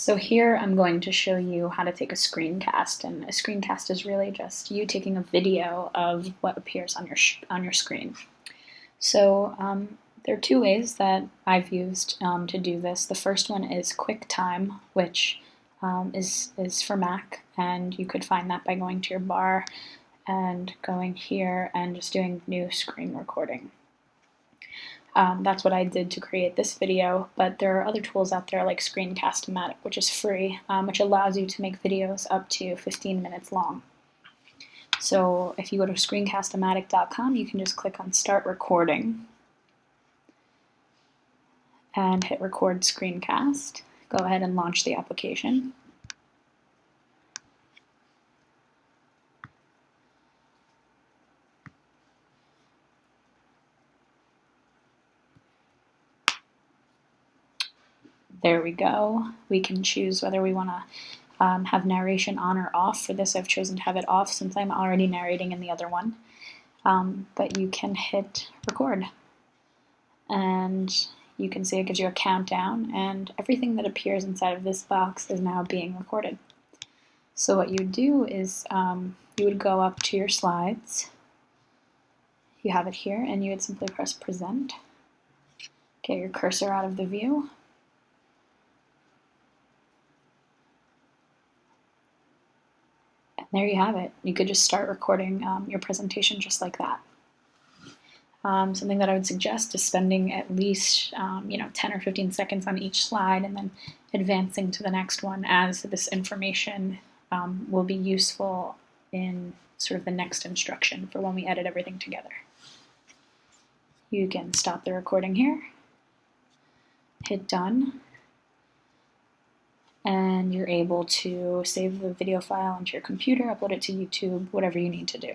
So here I'm going to show you how to take a screencast, and a screencast is really just you taking a video of what appears on your screen. So there are two ways that I've used to do this. The first one is QuickTime, which is for Mac, and you could find that by going to your bar and going here and just doing new screen recording. That's what I did to create this video, but there are other tools out there like Screencast-o-matic, which is free, which allows you to make videos up to 15 minutes long. So if you go to Screencast-o-matic.com, you can just click on Start Recording and hit Record Screencast. Go ahead and launch the application. There we go. We can choose whether we want to have narration on or off. For this, I've chosen to have it off since I'm already narrating in the other one. But you can hit record, and you can see it gives you a countdown, and everything that appears inside of this box is now being recorded. So what you do is you would go up to your slides. You have it here, and you would simply press present. Get your cursor out of the view. There you have it. You could just start recording your presentation just like that. Something that I would suggest is spending at least 10 or 15 seconds on each slide and then advancing to the next one, as this information will be useful in sort of the next instruction for when we edit everything together. You can stop the recording here, hit done, and you're able to save the video file onto your computer, upload it to YouTube, whatever you need to do.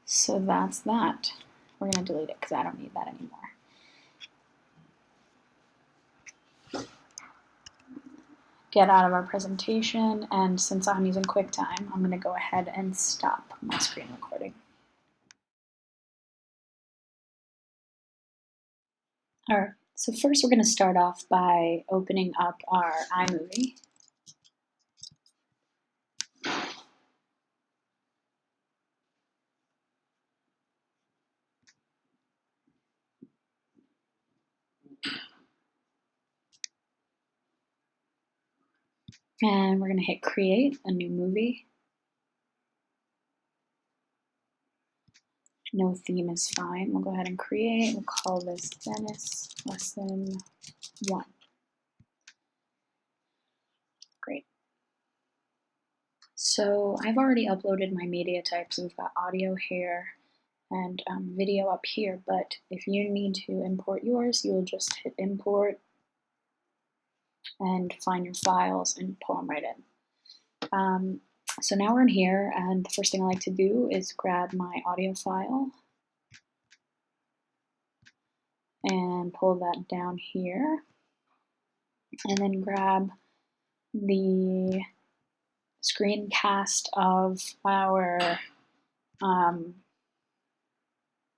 So that's that. We're going to delete it because I don't need that anymore. Get out of our presentation, and since I'm using QuickTime, I'm going to go ahead and stop my screen recording. All right. So first we're going to start off by opening up our iMovie. And we're going to hit create a new movie. No theme is fine. We'll go ahead and create. We'll call this Venice Lesson 1. Great. So I've already uploaded my media types. We've got audio here and video up here, but if you need to import yours, you'll just hit import and find your files and pull them right in. So now we're in here, and the first thing I like to do is grab my audio file and pull that down here, and then grab the screencast of our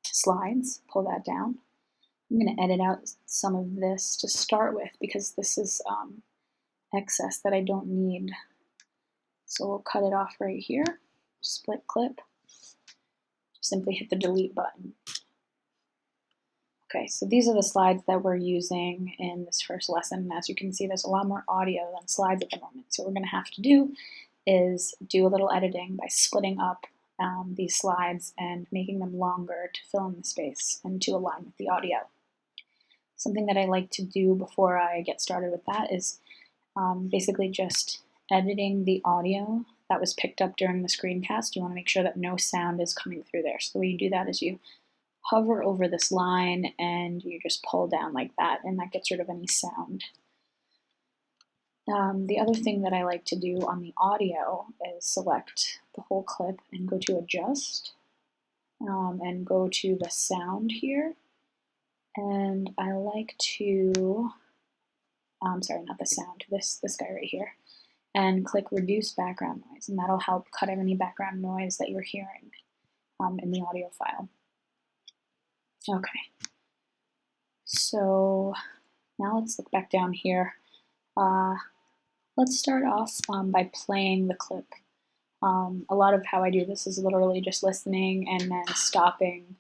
slides, pull that down. I'm going to edit out some of this to start with because this is excess that I don't need. So we'll cut it off right here, split clip, simply hit the delete button. Okay, so these are the slides that we're using in this first lesson. As you can see, there's a lot more audio than slides at the moment. So what we're going to have to do is do a little editing by splitting up these slides and making them longer to fill in the space and to align with the audio. Something that I like to do before I get started with that is basically just editing the audio that was picked up during the screencast. You want to make sure that no sound is coming through there. So the way you do that is you hover over this line and you just pull down like that, and that gets rid of any sound. The other thing that I like to do on the audio is select the whole clip and go to adjust and go to the sound here. And I like to, sorry, not the sound, this guy right here, and click reduce background noise, and that'll help cut out any background noise that you're hearing in the audio file. Okay, so now let's look back down here. Let's start off by playing the clip. A lot of how I do this is literally just listening and then stopping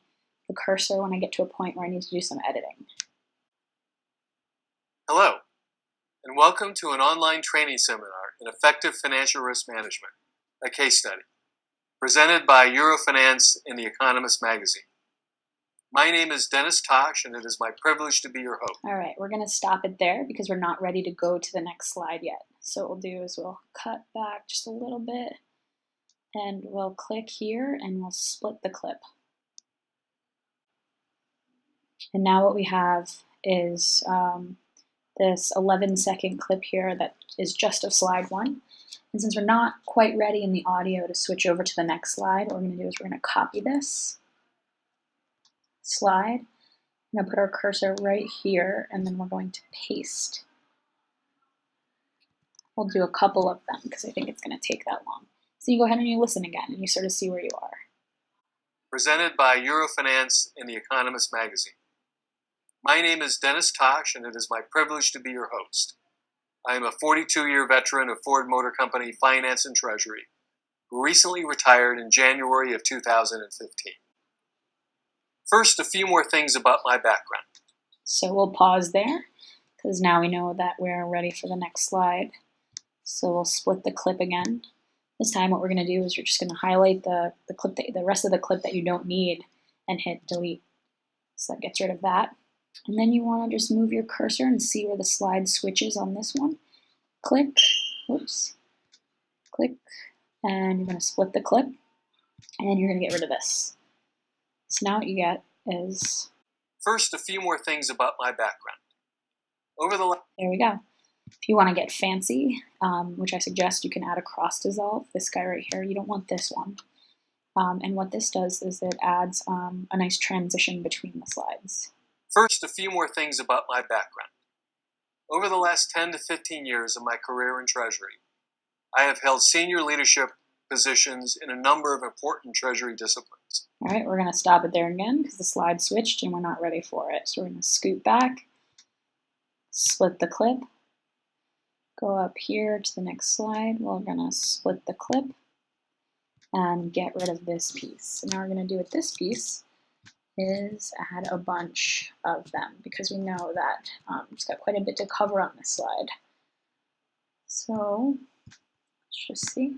the cursor when I get to a point where I need to do some editing. Hello, and welcome to an online training seminar in effective financial risk management, a case study, presented by Eurofinance in The Economist magazine. My name is Dennis Tosh, and it is my privilege to be your host. All right, we're going to stop it there because we're not ready to go to the next slide yet. So what we'll do is we'll cut back just a little bit, and we'll click here, and we'll split the clip. And now what we have is this 11-second clip here that is just of slide 1. And since we're not quite ready in the audio to switch over to the next slide, what we're going to do is we're going to copy this slide. I'm going to put our cursor right here, and then we're going to paste. We'll do a couple of them because I think it's going to take that long. So you go ahead and you listen again, and you sort of see where you are. Presented by Eurofinance in The Economist magazine. My name is Dennis Tosh, and it is my privilege to be your host. I am a 42-year veteran of Ford Motor Company Finance and Treasury, who recently retired in January of 2015. First, a few more things about my background. So we'll pause there, because now we know that we're ready for the next slide. So we'll split the clip again. This time what we're going to do is you're just going to highlight the rest of the clip that you don't need and hit delete. So that gets rid of that. And then you want to just move your cursor and see where the slide switches on this one. Click, whoops, click, and you're going to split the clip, and then you're going to get rid of this. So now what you get is... First, a few more things about my background. There we go. If you want to get fancy, which I suggest, you can add a cross dissolve. This guy right here, you don't want this one. And what this does is it adds a nice transition between the slides. First, a few more things about my background. Over the last 10 to 15 years of my career in Treasury, I have held senior leadership positions in a number of important Treasury disciplines. All right, we're going to stop it there again because the slide switched and we're not ready for it. So we're going to scoot back, split the clip, go up here to the next slide. We're going to split the clip and get rid of this piece. So now we're going to do with this piece is add a bunch of them because we know that it's got quite a bit to cover on this slide. So let's just see.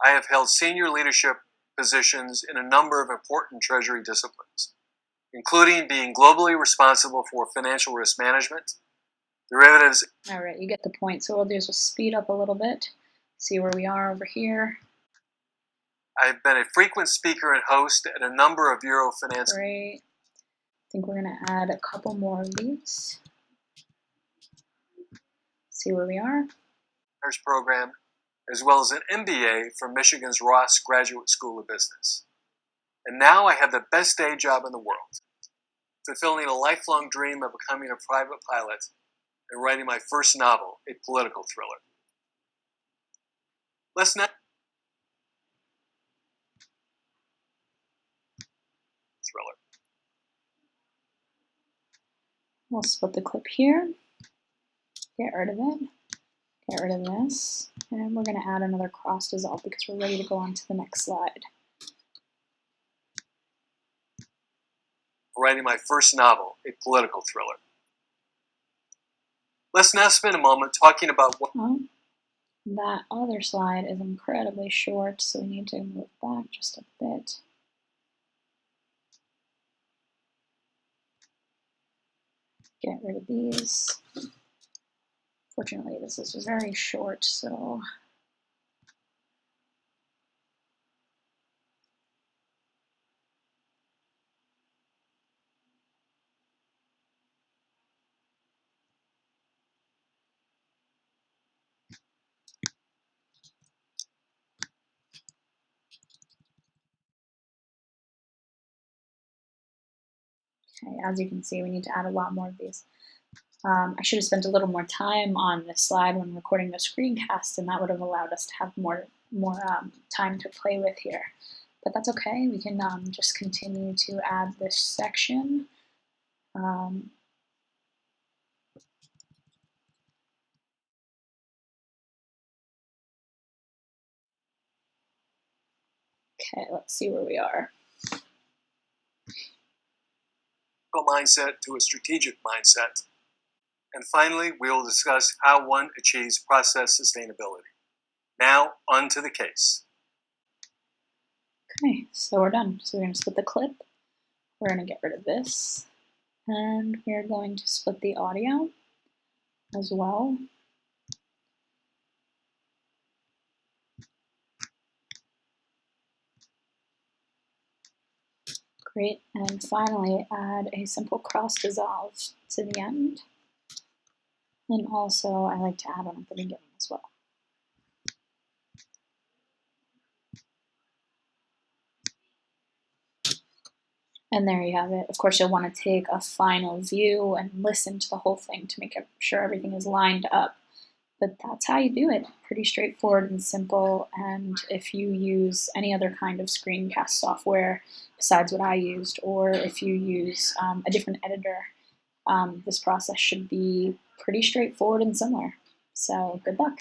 I have held senior leadership positions in a number of important Treasury disciplines, including being globally responsible for financial risk management, derivatives. All right, you get the point. So what we'll do is we'll speed up a little bit, see where we are over here. I've been a frequent speaker and host at a number of Eurofinance. Great. I think we're going to add a couple more of these. See where we are. Program, as well as an MBA from Michigan's Ross Graduate School of Business. And now I have the best day job in the world, fulfilling a lifelong dream of becoming a private pilot and writing my first novel, a political thriller. Let's now We'll split the clip here, get rid of it, get rid of this, and we're going to add another cross dissolve because we're ready to go on to the next slide. Writing my first novel, a political thriller. Let's now spend a moment talking about what... Well, that other slide is incredibly short, so we need to move back just a bit. Get rid of these. Fortunately, this is very short, so okay, as you can see, we need to add a lot more of these. I should have spent a little more time on this slide when recording the screencast, and that would have allowed us to have more time to play with here. But that's okay. We can just continue to add this section. Okay, let's see where we are. Mindset to a strategic mindset. And finally, we will discuss how one achieves process sustainability. Now, on to the case. Okay, so we're done. So we're going to split the clip. We're going to get rid of this. And we're going to split the audio as well. Great, and finally add a simple cross dissolve to the end. And also I like to add one at the beginning as well. And there you have it. Of course, you'll want to take a final view and listen to the whole thing to make sure everything is lined up. But that's how you do it. Pretty straightforward and simple. And if you use any other kind of screencast software besides what I used, or if you use a different editor, this process should be pretty straightforward and similar. So good luck.